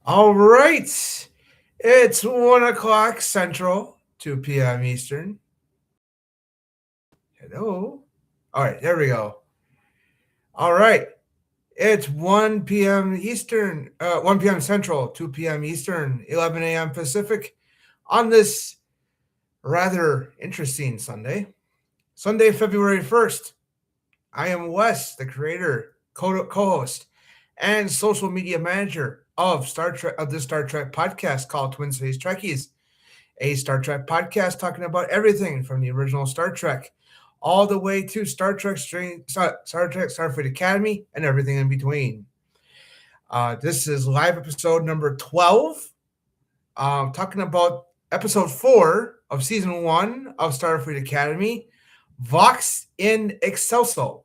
All right. It's 1 o'clock Central, 2 p.m. Eastern. Hello. All right, there we go. All right. It's 1 p.m. Eastern, 1 p.m. Central, 2 p.m. Eastern, 11 a.m. Pacific on this rather interesting Sunday. Sunday, February 1st. I am Wes, the creator, co-host, and social media manager of this Star Trek podcast called Twin Cities Trekkies, a Star Trek podcast talking about everything from the original Star Trek all the way to Star Trek Starfleet Academy, and everything in between. This is live episode number 12, talking about episode 4 of season 1 of Starfleet Academy, Vox In Excelso.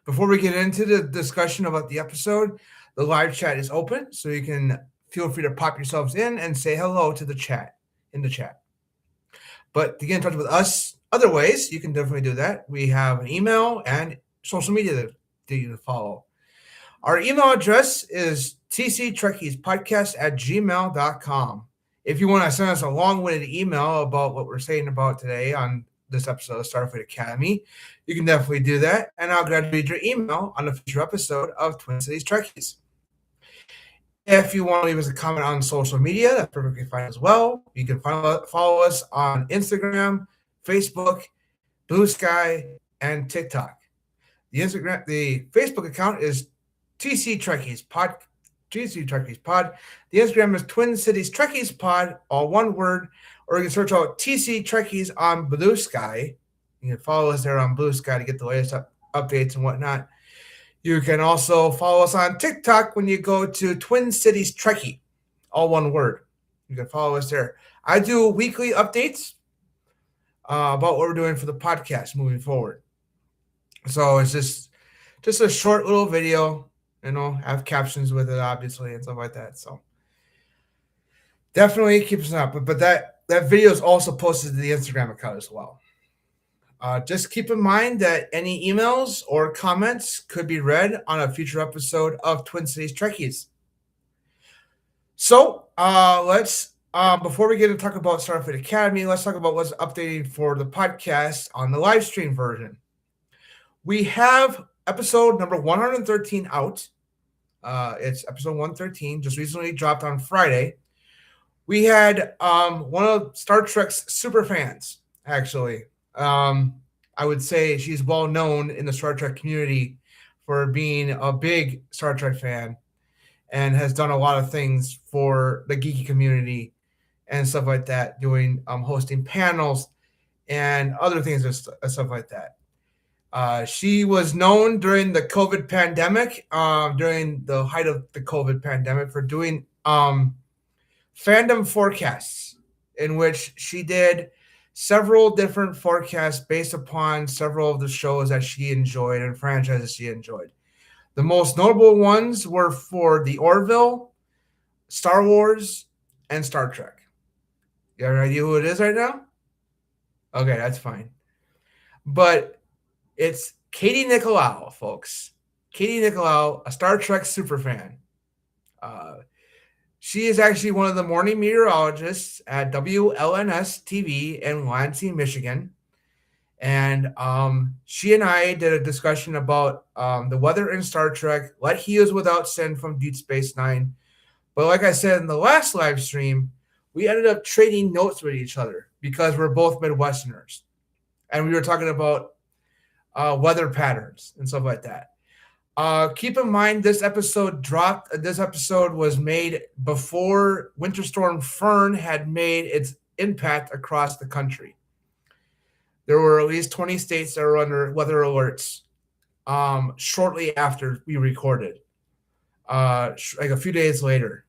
Before we get into the discussion about the episode, the live chat is open, so you can feel free to pop yourselves in and say hello to the chat in the chat. But to get in touch with us other ways, you can definitely do that. We have an email and social media that you follow. Our email address is tctrekkiespodcast@gmail.com. If you want to send us a long-winded email about what we're saying about today on this episode of Starfleet Academy, you can definitely do that, and I'll gladly read your email on a future episode of Twin Cities Trekkies. If you want to leave us a comment on social media, that's perfectly fine as well. You can follow us on Instagram, Facebook, Blue Sky, and TikTok. The Facebook account is TC Trekkies Pod. TC Trekkies Pod. The Instagram is Twin Cities Trekkies Pod, all one word. Or you can search out TC Trekkies on Blue Sky. You can follow us there on Blue Sky to get the latest updates and whatnot. You can also follow us on TikTok when you go to Twin Cities Trekkie, all one word. You can follow us there. I do weekly updates about what we're doing for the podcast moving forward. So it's just a short little video, have captions with it, obviously, and stuff like that. So definitely keep us up. But that video is also posted to the Instagram account as well. Just keep in mind that any emails or comments could be read on a future episode of Twin Cities Trekkies. So let's, before we get to talk about Starfleet Academy, let's talk about what's updating for the podcast on the live stream version. We have episode number 113 out. It's episode 113, just recently dropped on Friday. We had one of Star Trek's super fans, actually. I would say she's well known in the Star Trek community for being a big Star Trek fan and has done a lot of things for the geeky community and stuff like that, doing hosting panels and other things and stuff like that. She was known during the COVID pandemic, during the height of the COVID pandemic, for doing fandom forecasts, in which she did several different forecasts based upon several of the shows that she enjoyed and franchises she enjoyed. The most notable ones were for the Orville, Star Wars, and Star Trek. You have an idea who it is right now? Okay, that's fine. But it's Katie Nicolau, folks. Katie Nicolau, a Star Trek superfan. She is actually one of the morning meteorologists at WLNS TV in Lansing, Michigan. And she and I did a discussion about the weather in Star Trek, Let He Is Without Sin from Deep Space Nine. But like I said in the last live stream, we ended up trading notes with each other because we're both Midwesterners. And we were talking about weather patterns and stuff like that. Keep in mind, this episode dropped. This episode was made before Winter Storm Fern had made its impact across the country. There were at least 20 states that were under weather alerts shortly after we recorded, like a few days later.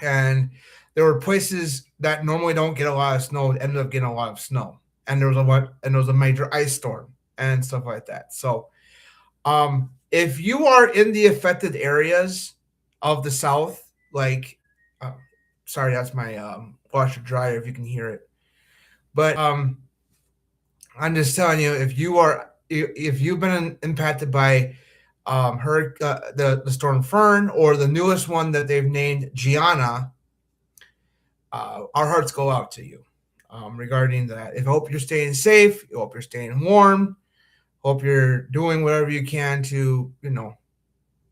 And there were places that normally don't get a lot of snow that ended up getting a lot of snow. And there was a major ice storm and stuff like that. So if you are in the affected areas of the South, like, sorry, that's my washer dryer if you can hear it. But I'm just telling you, if you've been impacted by the storm Fern, or the newest one that they've named Gianna. Our hearts go out to you regarding that. I hope you're staying safe. I hope you're staying warm. Hope you're doing whatever you can to,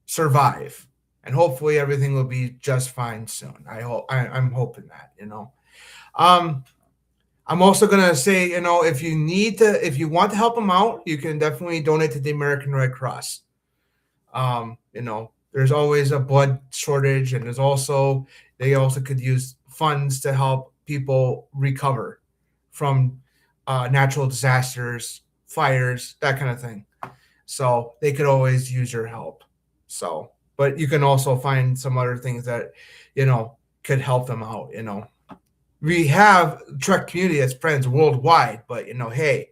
survive. And hopefully everything will be just fine soon. I'm hoping that. I'm also gonna say, if you want to help them out, you can definitely donate to the American Red Cross. There's always a blood shortage, and they also could use funds to help people recover from natural disasters, fires, that kind of thing. So they could always use your help. So, but you can also find some other things that, could help them out. We have Trek community as friends worldwide, but hey,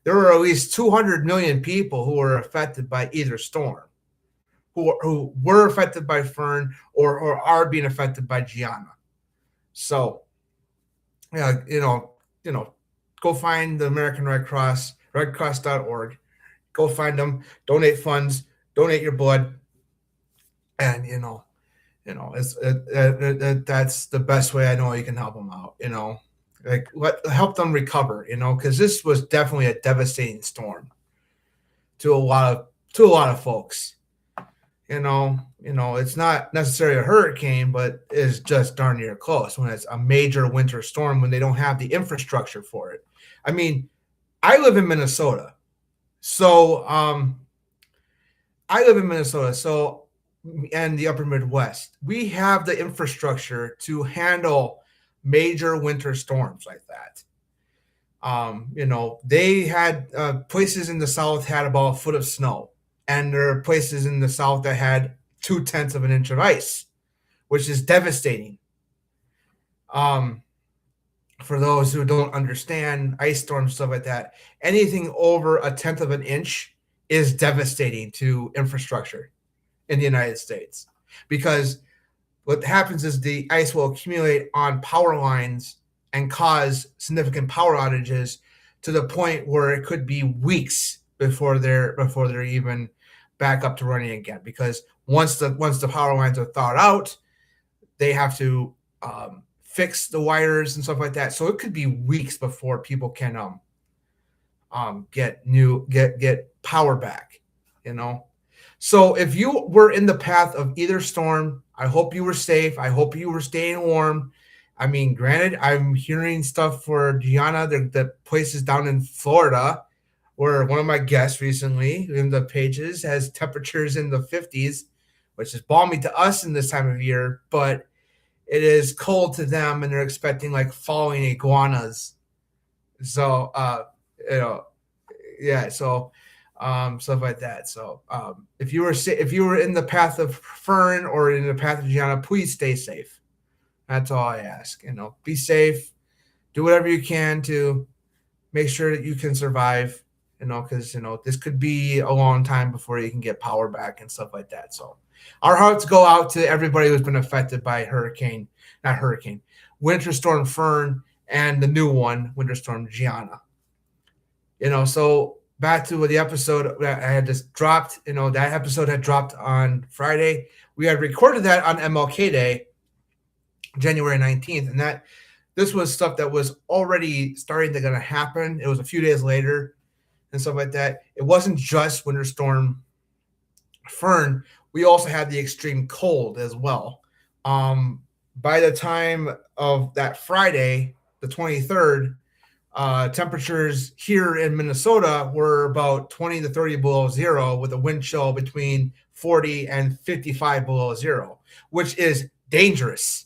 there are at least 200 million people who are affected by either storm, who were affected by Fern or are being affected by Gianna. So, yeah, go find the American Red Cross, redcross.org. Go find them, donate funds, donate your blood, and that's the best way I know you can help them out. Help them recover. Because this was definitely a devastating storm to a lot of folks. It's not necessarily a hurricane, but it's just darn near close when it's a major winter storm when they don't have the infrastructure for it. I mean, I live in Minnesota. So and the upper Midwest, we have the infrastructure to handle major winter storms like that. They had places in the South had about a foot of snow, and there are places in the South that had 0.2 of an inch of ice, which is devastating. For those who don't understand ice storms, stuff like that, anything over 1/10 of an inch is devastating to infrastructure in the United States, because what happens is the ice will accumulate on power lines and cause significant power outages to the point where it could be weeks before they're even back up to running again. Because once the power lines are thawed out, they have to fix the wires and stuff like that. So it could be weeks before people can get power back. So if you were in the path of either storm, I hope you were safe. I hope you were staying warm. I mean, granted, I'm hearing stuff for Gianna, the places down in Florida, where one of my guests recently in the pages has temperatures in the 50s, which is balmy to us in this time of year, but it is cold to them, and they're expecting like falling iguanas. So, yeah. So, stuff like that. So, if you were in the path of Fern or in the path of Gianna, please stay safe. That's all I ask. Be safe. Do whatever you can to make sure that you can survive. Because this could be a long time before you can get power back and stuff like that. So, our hearts go out to everybody who's been affected by Winter Storm Fern and the new one, Winter Storm Gianna. So back to the episode that I had just dropped. That episode had dropped on Friday. We had recorded that on MLK Day, January 19th, and this was stuff that was already starting to gonna happen. It was a few days later and stuff like that. It wasn't just Winter Storm Fern. We also had the extreme cold as well. By the time of that Friday, the 23rd, temperatures here in Minnesota were about 20 to 30 below zero, with a wind chill between 40 and 55 below zero, which is dangerous.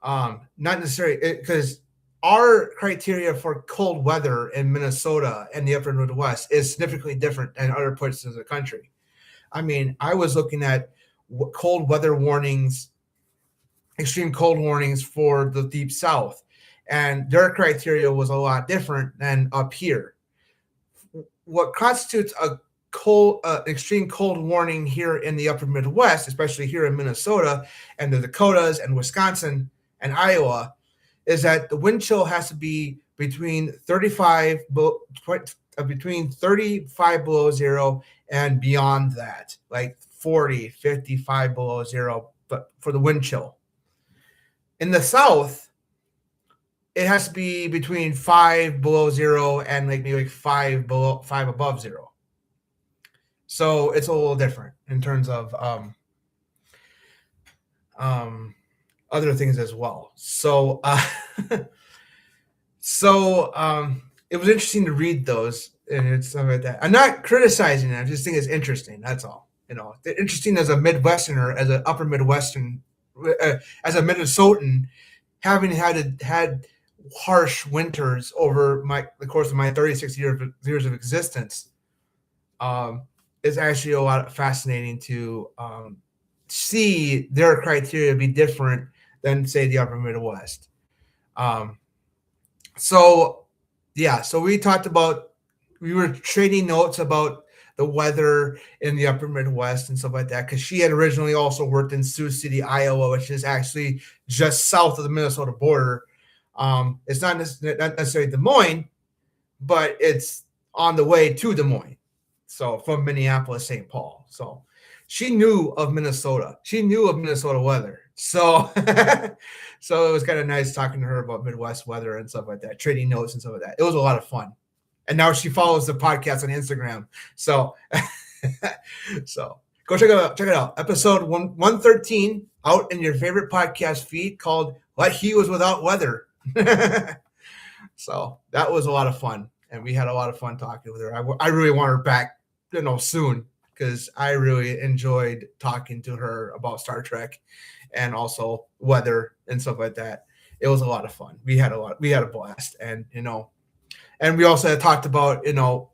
Not necessarily because our criteria for cold weather in Minnesota and the upper Midwest is significantly different than other places in the country. I mean, I was looking at cold weather warnings, extreme cold warnings for the deep South, and their criteria was a lot different than up here. What constitutes a extreme cold warning here in the upper Midwest, especially here in Minnesota and the Dakotas and Wisconsin and Iowa, is that the wind chill has to be between 35 between 35 below zero and beyond that, like 40, 55 below zero, but for the wind chill. In the south, it has to be between 5 below zero and like maybe like 5 above zero. So it's a little different in terms of other things as well. So it was interesting to read those and stuff like that. I'm not criticizing it. I just think it's interesting. That's all. Interesting as a Midwesterner, as an upper Midwestern, as a Minnesotan, having had harsh winters over the course of my 36 years of existence, is actually a lot fascinating to see their criteria be different than, say, the upper Midwest. So we talked about, we were trading notes about the weather in the upper Midwest and stuff like that, because she had originally also worked in Sioux City, Iowa, which is actually just south of the Minnesota border. It's not necessarily Des Moines, but it's on the way to Des Moines. So from Minneapolis, St. Paul. So she knew of Minnesota. She knew of Minnesota weather. So so it was kind of nice talking to her about Midwest weather and stuff like that, trading notes and stuff like that. It was a lot of fun. And now she follows the podcast on Instagram. So so go check it out. Check it out. Episode 113 out in your favorite podcast feed, called Like He Was Without Weather. So that was a lot of fun. And we had a lot of fun talking with her. I really want her back, soon, because I really enjoyed talking to her about Star Trek and also weather and stuff like that. It was a lot of fun. We had a blast, and and we also had talked about we were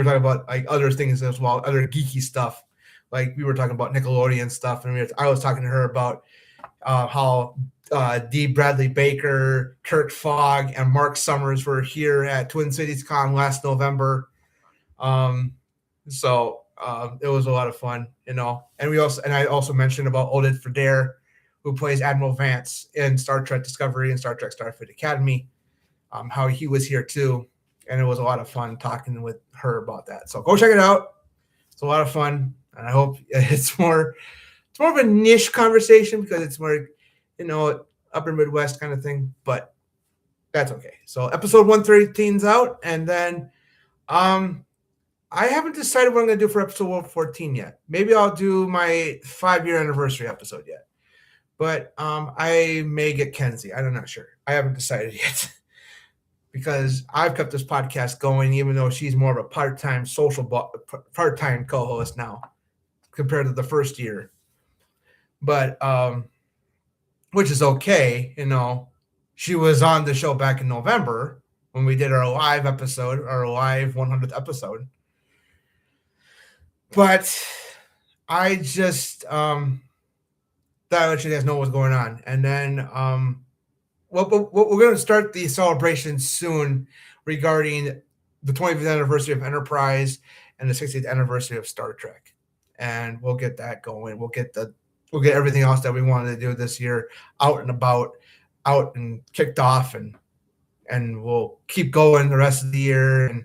talking about like other things as well, other geeky stuff. Like we were talking about Nickelodeon stuff, and I was talking to her about how D. Bradley Baker, Kirk Fogg, and Mark Summers were here at Twin Cities Con last November. So it was a lot of fun, and I also mentioned about Oded Fredare, who plays Admiral Vance in Star Trek Discovery and Star Trek Starfleet Academy, how he was here too, and it was a lot of fun talking with her about that. So go check it out. It's a lot of fun, and I hope it's more of a niche conversation, because it's more, upper Midwest kind of thing, but that's okay. So episode 113's out, and then I haven't decided what I'm going to do for episode 114 yet. Maybe I'll do my 5-year anniversary episode yet, but I may get Kenzie. I'm not sure. I haven't decided yet, because I've kept this podcast going, even though she's more of a part-time part-time co-host now compared to the first year. But which is okay, She was on the show back in November when we did our live 100th episode. But I just thought I'd let you guys know what's going on. And then we're going to start the celebration soon regarding the 25th anniversary of Enterprise and the 60th anniversary of Star Trek. And we'll get that going. We'll get everything else that we wanted to do this year out and kicked off, and we'll keep going the rest of the year. And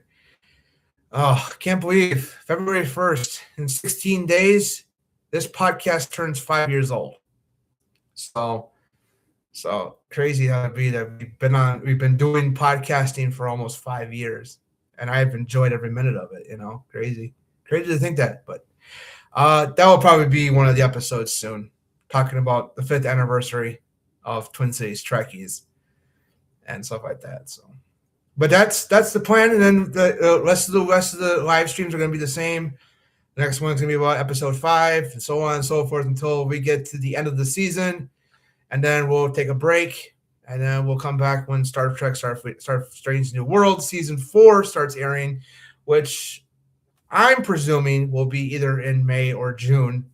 can't believe February 1st, in 16 days, this podcast turns 5 years old. So crazy how it be that we've been doing podcasting for almost 5 years, and I've enjoyed every minute of it. Crazy to think that, but that will probably be one of the episodes soon, talking about the 5th anniversary of Twin Cities Trekkies and stuff like that. So, but that's the plan, and then the rest of the live streams are going to be the same. The next one's going to be about episode 5, and so on and so forth, until we get to the end of the season, and then we'll take a break, and then we'll come back when Star Trek Strange New World season 4 starts airing, which I'm presuming will be either in May or June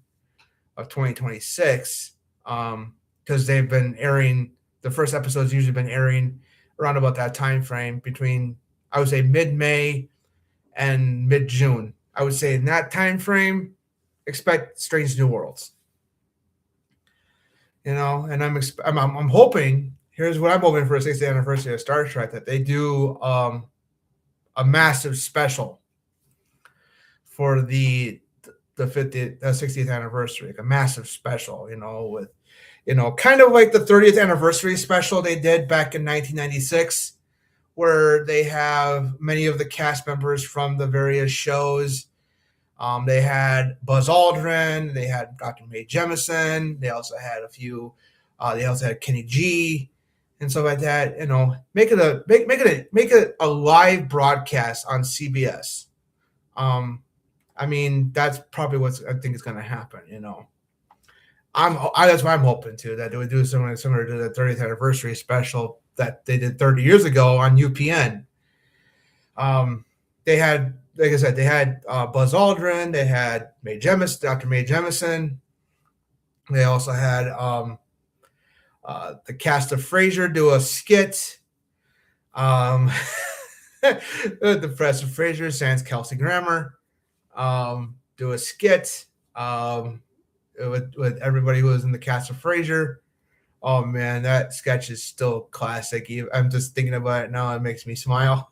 of 2026, because they've been airing, the first episode's usually been airing around about that time frame between, I would say, mid-May and mid-June. I would say in that time frame, expect Strange New Worlds. And I'm hoping, here's what I'm hoping for a 60th anniversary of Star Trek, that they do a a massive special for the 50th, 60th anniversary, like a massive special, with, kind of like the 30th anniversary special they did back in 1996, where they have many of the cast members from the various shows. They had Buzz Aldrin, they had Dr. Mae Jemison, they also had a few, they also had Kenny G and stuff like that. Make it a live broadcast on CBS. I mean, that's probably what I think is going to happen. That's what I'm hoping to, that they would do something similar to the 30th anniversary special that they did 30 years ago on UPN. They had, like I said, they had Buzz Aldrin, they had Dr. Mae Jemison. They also had the cast of Frasier do a skit. The press of Frasier, sans Kelsey Grammer, do a skit with everybody who was in the cast of Frasier. Oh man, that sketch is still classic. I'm just thinking about it now; it makes me smile.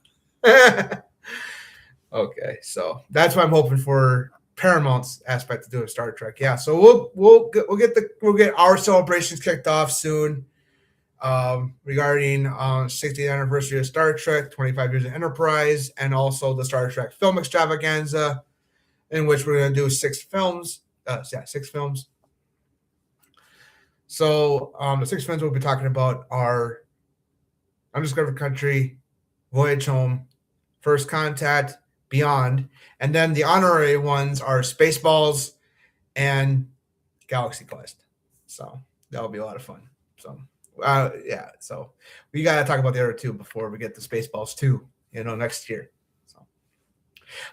Okay, so that's what I'm hoping for Paramount's aspect to do with Star Trek. Yeah, so we'll get our celebrations kicked off soon. Regarding 60th anniversary of Star Trek, 25 years of Enterprise, and also the Star Trek film extravaganza, in which we're going to do 6 films. 6 films. So the 6 films we'll be talking about are Undiscovered Country, Voyage Home, First Contact, Beyond, and then the honorary ones are Spaceballs and Galaxy Quest. So that'll be a lot of fun. So so we got to talk about the other 2 before we get to Spaceballs 2, next year. So,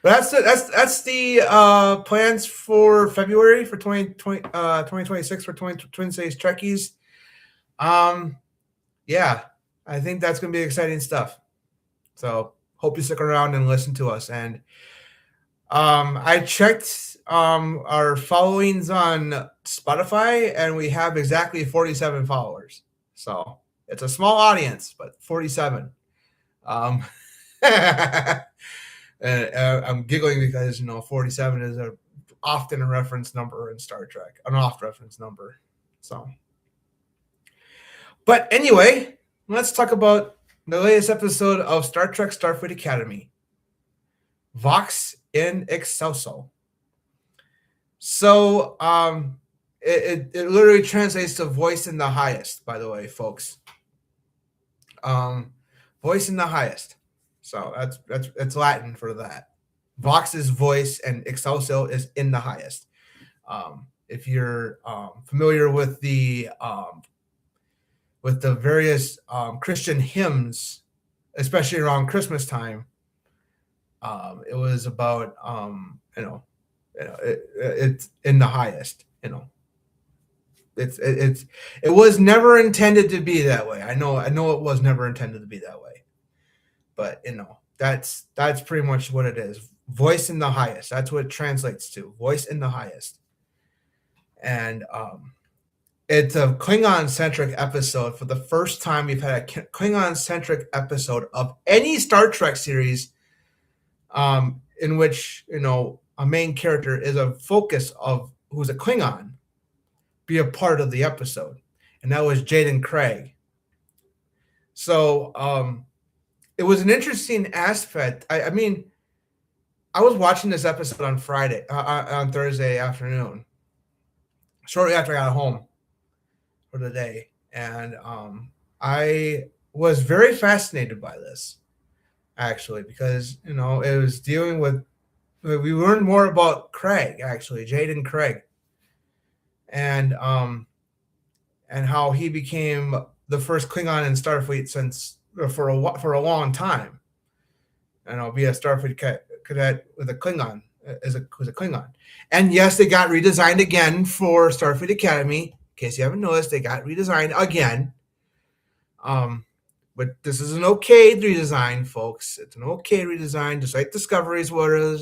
but that's the plans for February for 2026 for Twin Cities Trekkies. Yeah, I think that's going to be exciting stuff. So hope you stick around and listen to us. And I checked our followings on Spotify, and we have exactly 47 followers. So it's a small audience, but 47. And, I'm giggling because 47 is often a reference number in Star Trek, an oft reference number. So, but anyway, let's talk about the latest episode of Star Trek Starfleet Academy, Vox In Excelso. So, it literally translates to voice in the highest, by the way, folks. Voice in the highest. So that's Latin for that. Vox is voice and Excelso is in the highest. If you're familiar with the various Christian hymns, especially around Christmas time, it was about it's in the highest. It was never intended to be that way. I know it was never intended to be that way, but that's pretty much what it is. Voice in the highest. That's what it translates to. Voice in the highest. And it's a Klingon-centric episode. For the first time, we've had a Klingon-centric episode of any Star Trek series, in which a main character is a focus of who's a Klingon, be a part of the episode, and that was Jaden Craig. So it was an interesting aspect. I mean, I was watching this episode on Thursday afternoon, shortly after I got home for the day, and I was very fascinated by this, actually, because it was dealing with. We learned more about Craig, actually, Jaden Craig, and how he became the first Klingon in Starfleet for a long time, and I'll be a Starfleet cadet with a Klingon who's a Klingon. And yes, they got redesigned again for Starfleet Academy. In case you haven't noticed, they got redesigned again. But this is an okay redesign, folks. It's an okay redesign, just like Discovery's were,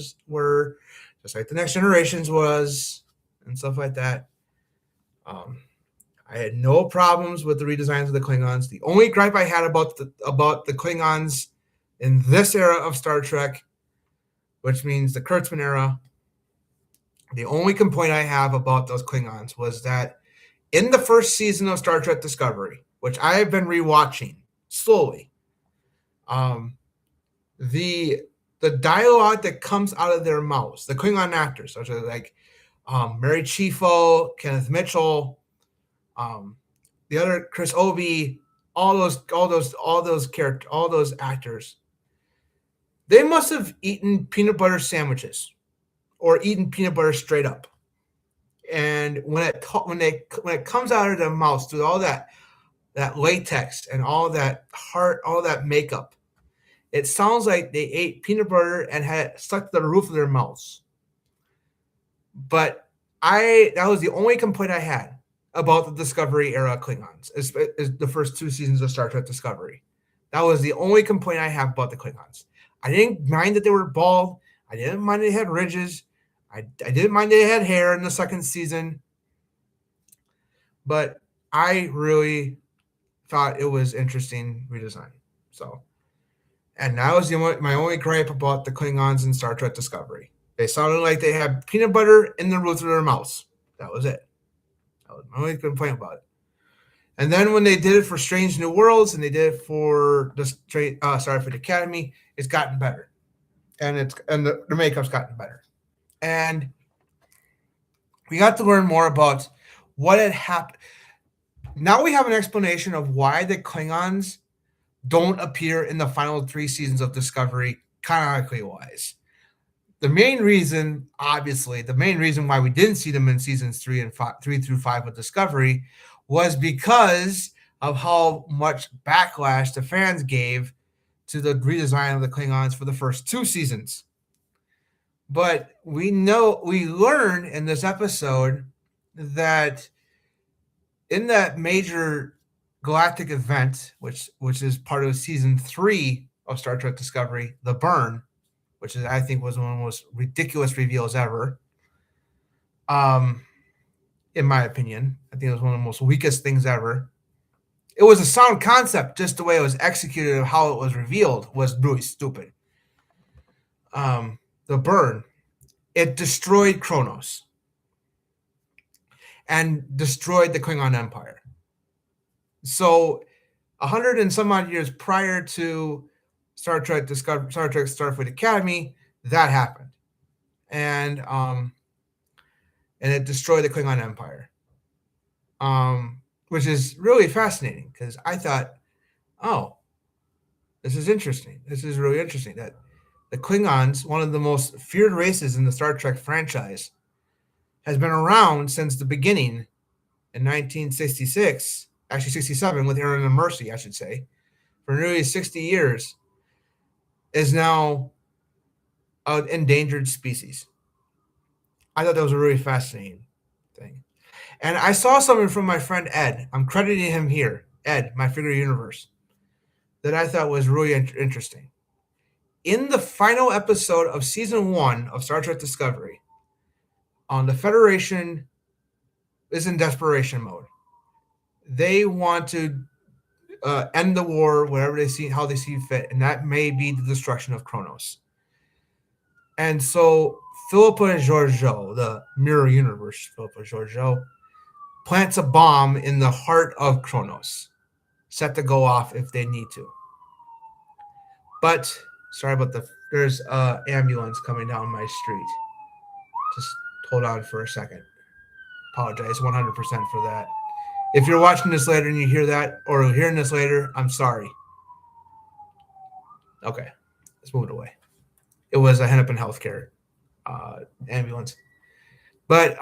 just like the Next Generations was, and stuff like that. I had no problems with the redesigns of the Klingons. The only gripe I had about the Klingons in this era of Star Trek, which means the Kurtzman era, the only complaint I have about those Klingons was that in the first season of Star Trek Discovery, which I have been rewatching slowly, the dialogue that comes out of their mouths, the Klingon actors, such as like Mary Chieffo, Kenneth Mitchell, the other Chris Obi, all those characters, all those actors, they must have eaten peanut butter sandwiches or eaten peanut butter straight up. And when it comes out of their mouths through all that latex and all that makeup, it sounds like they ate peanut butter and had it stuck to the roof of their mouths. But that was the only complaint I had about the Discovery era Klingons, is the first 2 seasons of Star Trek Discovery. That was the only complaint I have about the Klingons. I didn't mind that they were bald. I didn't mind they had ridges. I didn't mind they had hair in the second season. But I really thought it was interesting redesign. So, and that was my only gripe about the Klingons in Star Trek Discovery. They sounded like they had peanut butter in the roots of their mouths. That was it. That was my only complaint about it. And then when they did it for Strange New Worlds and they did it for the Starfleet Academy, it's gotten better, and the makeup's gotten better, and we got to learn more about what had happened. Now we have an explanation of why the Klingons don't appear in the final 3 seasons of Discovery canonically wise. The main reason why we didn't see them in seasons 3 through 5 of Discovery was because of how much backlash the fans gave to the redesign of the Klingons for the first 2 seasons. But we learn in this episode that in that major galactic event, which is part of season 3 of Star Trek Discovery, the burn, which I think was one of the most ridiculous reveals ever. In my opinion, I think it was one of the most weakest things ever. It was a sound concept, just the way it was executed and how it was revealed was really stupid. The burn, it destroyed Kronos and destroyed the Klingon Empire. So 100 and some odd years prior to Star Trek Starfleet Academy, that happened. And it destroyed the Klingon Empire. Which is really fascinating because I thought, oh, this is interesting. This is really interesting that the Klingons, one of the most feared races in the Star Trek franchise, has been around since the beginning in 1966, actually 67 with Aaron and Mercy, I should say, for nearly 60 years, is now an endangered species. I thought that was a really fascinating thing. And I saw something from my friend Ed. I'm crediting him here, Ed, my figure universe, that I thought was really interesting. In the final episode of season 1 of Star Trek Discovery, the Federation is in desperation mode. They want to end the war, how they see fit, and that may be the destruction of Kronos. And so Philippa Georgiou, the mirror universe Philippa Georgiou, plants a bomb in the heart of Kronos, set to go off if they need to. But sorry about there's an ambulance coming down my street. Just hold on for a second. Apologize 100% for that. If you're watching this later and you hear that, or hearing this later, I'm sorry. Okay, let's move it away. It was a Hennepin Healthcare ambulance. But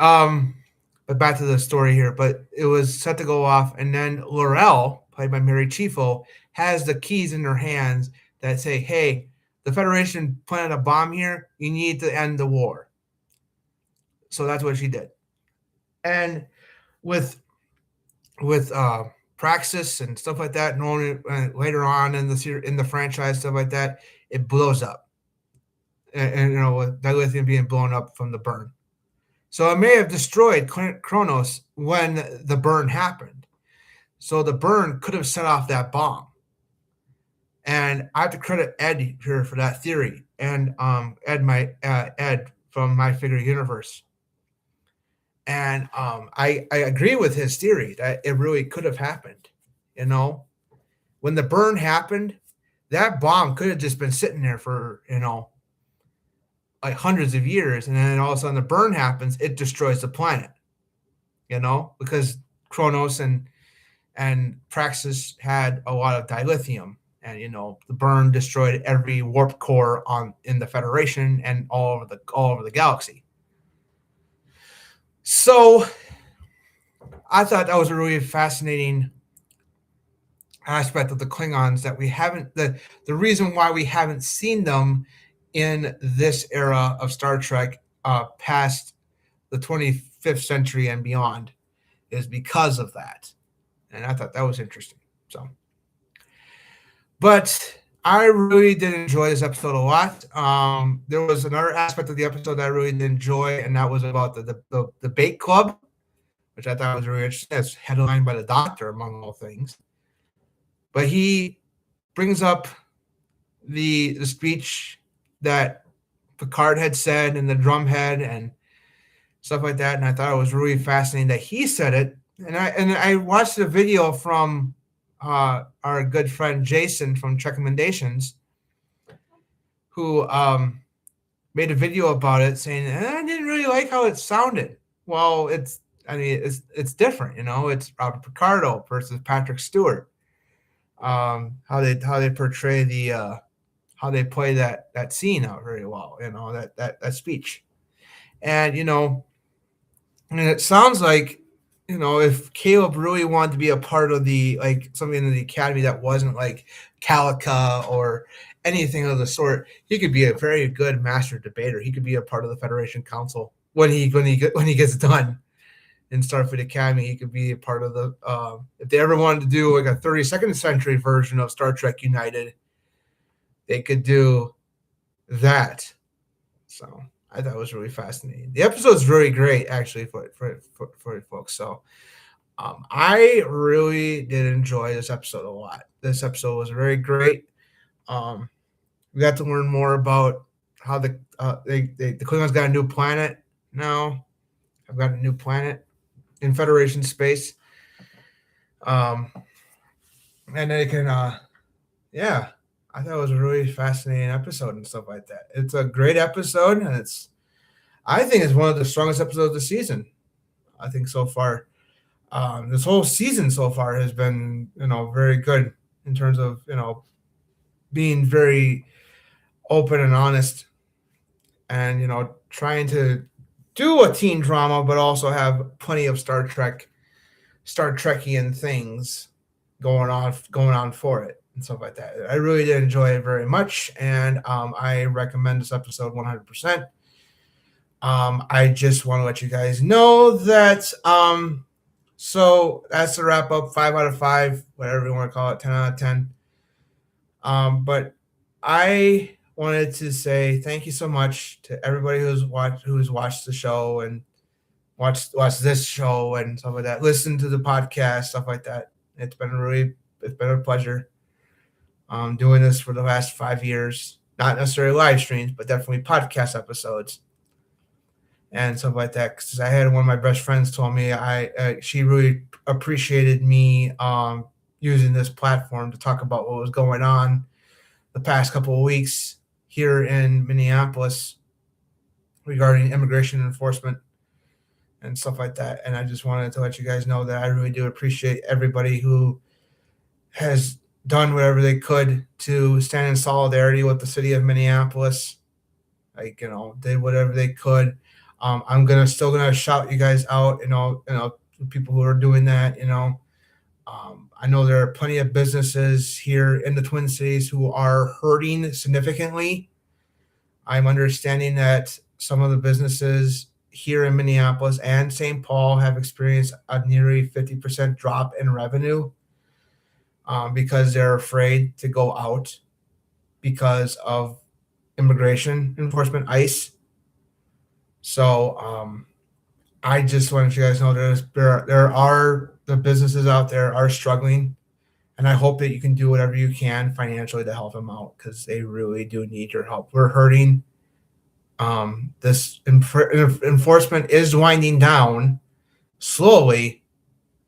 back to the story here. But it was set to go off, and then Laurel, played by Mary Chieffo, has the keys in her hands that say, hey, the Federation planted a bomb here. You need to end the war. So that's what she did. And with Praxis and stuff like that, later on in the franchise, stuff like that, it blows up. And with dilithium being blown up from the burn. So it may have destroyed Kronos when the burn happened. So the burn could have set off that bomb. And I have to credit Ed here for that theory, and Ed from My Figure Universe. And I agree with his theory that it really could have happened. You know, when the burn happened, that bomb could have just been sitting there for, like hundreds of years, and then all of a sudden the burn happens, it destroys the planet. Because Kronos and Praxis had a lot of dilithium, and the burn destroyed every warp core in the Federation and all over the galaxy. So I thought that was a really fascinating aspect of the Klingons that we haven't the reason why we haven't seen them in this era of Star Trek past the 25th century and beyond is because of that. And I thought that was interesting. So, but I really did enjoy this episode a lot. There was another aspect of the episode that I really did enjoy, and that was about the bait club, which I thought was really interesting. That's headlined by the Doctor, among all things. But he brings up the speech that Picard had said and the drumhead and stuff like that, and I thought it was really fascinating that he said it. And I watched a video from our good friend Jason from Recommendations, who made a video about it, saying I didn't really like how it sounded. Well, it's different, It's Robert Picardo versus Patrick Stewart. How they portray how they play that scene out very well, that speech, and and it sounds like if Caleb really wanted to be a part of something in the academy that wasn't like Calica or anything of the sort, he could be a very good master debater. He could be a part of the Federation Council when he gets done in Starfleet Academy. He could be a part of the if they ever wanted to do like a 32nd century version of Star Trek United, they could do that. So I thought it was really fascinating. The episode's really great, actually, for folks. So I really did enjoy this episode a lot. This episode was very great. We got to learn more about how the Klingons got a new planet now. I've got a new planet in Federation space. And they can, I thought it was a really fascinating episode and stuff like that. It's a great episode, and I think it's one of the strongest episodes of the season. I think so far, this whole season so far has been, very good in terms of, being very open and honest, and trying to do a teen drama, but also have plenty of Star Trekkian things going on for it and stuff like that. I really did enjoy it very much, and I recommend this episode 100%. I just want to let you guys know that so that's the wrap up. 5 out of 5, whatever you want to call it, 10 out of 10. But I wanted to say thank you so much to everybody who's watched the show and watched this show and stuff like that. Listen to the podcast, stuff like that. It's been a pleasure doing this for the last 5 years. Not necessarily live streams, but definitely podcast episodes and stuff like that. Because I had one of my best friends told me she really appreciated me using this platform to talk about what was going on the past couple of weeks here in Minneapolis regarding immigration enforcement and stuff like that. And I just wanted to let you guys know that I really do appreciate everybody who has done whatever they could to stand in solidarity with the city of Minneapolis. Did whatever they could. I'm still gonna shout you guys out, people who are doing that, I know there are plenty of businesses here in the Twin Cities who are hurting significantly. I'm understanding that some of the businesses here in Minneapolis and St. Paul have experienced a nearly 50% drop in revenue because they're afraid to go out because of immigration enforcement, ICE. So I just wanted you guys to know there are the businesses out there are struggling, And I hope that you can do whatever you can financially to help them out, because they really do need your help. We're hurting. This enforcement is winding down slowly.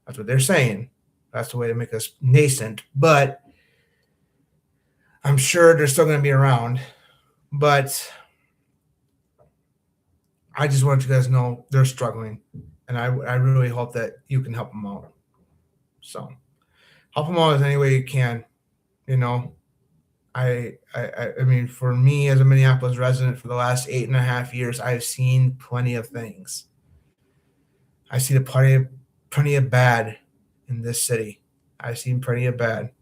That's what they're saying. That's the way to make us nascent. But I'm sure they're still going to be around. But I just want you guys to know they're struggling. And I really hope that you can help them out. So help them out as any way you can. You know, I mean, for me as a Minneapolis resident for the last 8.5 years, I've seen plenty of things. I've seen plenty of bad in this city. I've seen plenty of bad,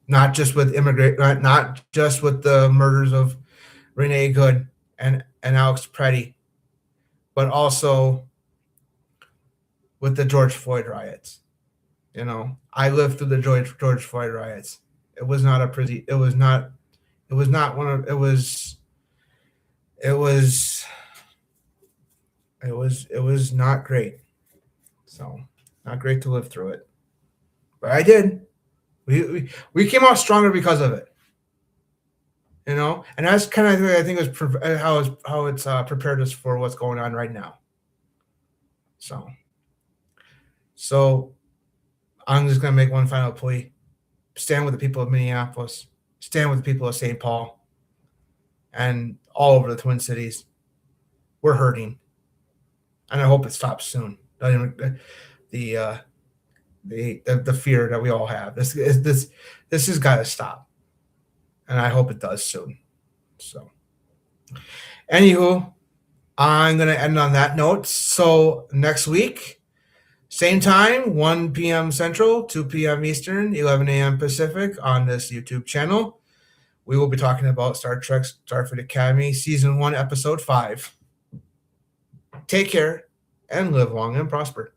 not just with not just with the murders of Renee Good and Alex Preddy, but also with the George Floyd riots. You know, I lived through the George Floyd riots. It was not a pretty. It was not one of. It was not great. So not great to live through it, but I did. We came out stronger because of it. You know, and that's kind of I think is how it's prepared us for what's going on right now. So I'm just gonna make one final plea: stand with the people of Minneapolis, stand with the people of St. Paul, and all over the Twin Cities. We're hurting, and I hope it stops soon. The fear that we all have. This has got to stop, and I hope it does soon. So, anywho, I'm gonna end on that note. So next week, same time, 1 p.m. Central, 2 p.m. Eastern, 11 a.m. Pacific, on this YouTube channel, we will be talking about Star Trek Starfleet Academy Season 1, Episode 5. Take care and live long and prosper.